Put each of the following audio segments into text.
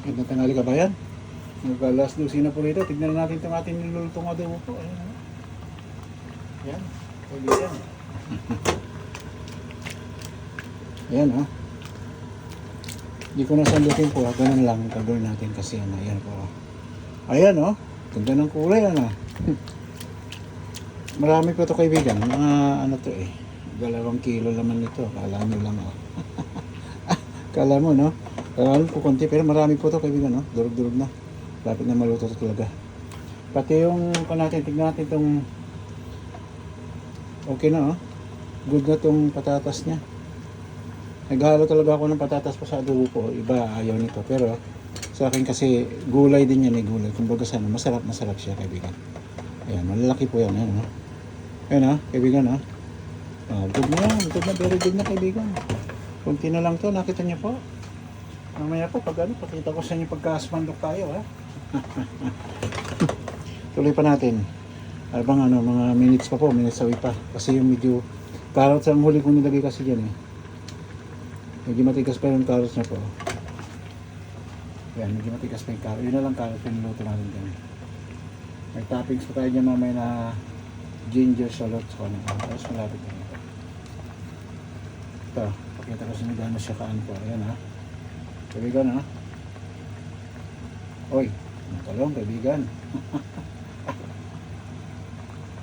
Gandang tangali ka ba yan? Mag-alas 12 na po rito. Tignan natin itong ating nilulutong adobo po. Ayan. Yan. Kaibigan. Ayan ha. Hindi ko nasandukin po. Ganun lang gagawin natin kasi ano. Ayan po. Ayan o. Ganda ng kulay ano. Marami po ito kaibigan. Mga ano to eh. 2 kilo naman ito. Kala nyo lang o. Kala mo no. Kala po konti. Pero marami po ito kaibigan no. Durug-durug na. Lapit na maluto ito talaga. Pati yung natin. Tignan natin itong okay na oh. Good na itong patatas niya. Naghalo talaga ako ng patatas pa sa adobo po. Iba ayaw nito. Pero sa akin kasi gulay din yan eh. Gulay. Kumbaga sana masarap siya kaibigan. Ayan. Malalaki po yan. Ayan oh. Ayan oh. Kaibigan oh. Good na yan. Good na. Very good na kaibigan. Kunti na lang to. Nakita niyo po. Mamaya po pag ano. Pakita ko sa inyo pagkasmandok tayo ha. Tuloy pa natin. Abang ano, mga minutes pa po, minutes away pa. Kasi yung medyo carrots ang huli kong nilagay kasi dyan eh. Medyo matigas pa yung carrots na po. Yan, medyo matigas pa yung carrots. Yun na lang carrots yung niluto natin dyan. May toppings pa tayo dyan mamaya na ginger shallots ko. Tapos malapit na ito. Ito, pakita ko sa inyo gano'n siya kaan po. Ayan ha. Kaibigan ha. Oy. Talong kaibigan.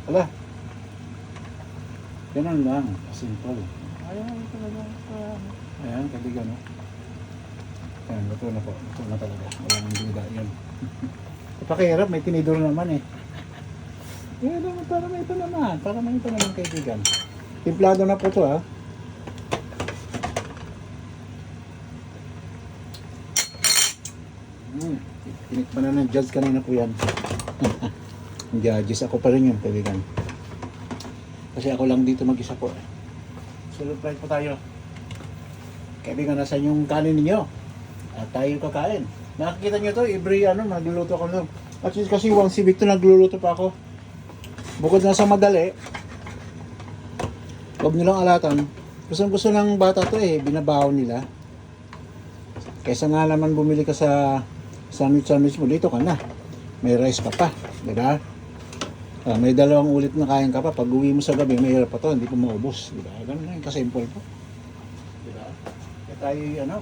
Wala. Ganun lang. Simple. Ayan talaga. Ayan kaibigan. Ayan, luto na po. Luto na talaga. Walang bida yun. Pakihirap. May tinidor naman eh. Ayan naman. Para may ito naman. Para may ito naman kaibigan. Timplado na po ito ha. Tinikman na ng judge kanina po yan. Judges ako pa rin yun kaibigan. Kasi ako lang dito mag-isa po. Sulod flight po tayo. Kaibigan, nasan yung kanin ninyo? At tayo kakain. Nakikita nyo to, every ano, nagluluto ako nun. At kasi Wang Civic to, nagluluto pa ako. Bukod na sa madali, huwag nilang alatan. Gusto ng bata to eh, binabaon nila. Kaysa nga naman bumili ka sa sandwich mo, dito ka na. May rice ka pa, diba? May 2 ulit na kain ka pa. Pag uwi mo sa gabi, may hirap pa to, hindi po maubos, diba? Ganun na yung kasimple po. Diba? Kaya tayo, ano,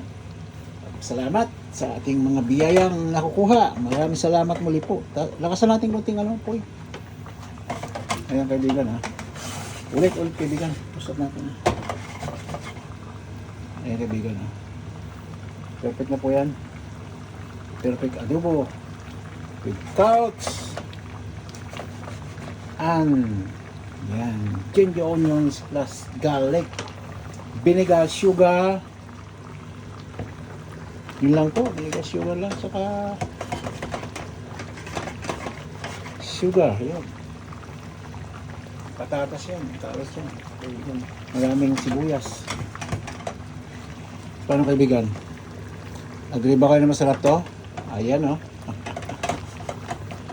salamat sa ating mga biyayang nakukuha. Maraming salamat muli po. Lakasan natin kunting ano po. Ayan kaibigan ha. Ulit kaibigan. Pusat natin. Ayan kaibigan ha. Perfect na po yan. Perfect adobo with carrots and yan, ginger onions plus garlic, vinegar, sugar. Yun lang po, vinegar, sugar lang, saka sugar, yun. Patatas yan, carrots yan. Maraming sibuyas. Paano kaibigan? Agree ba kayo na masarap to? Ayan o.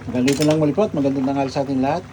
Magandang lang muli po at magandang tanghali sa ating lahat.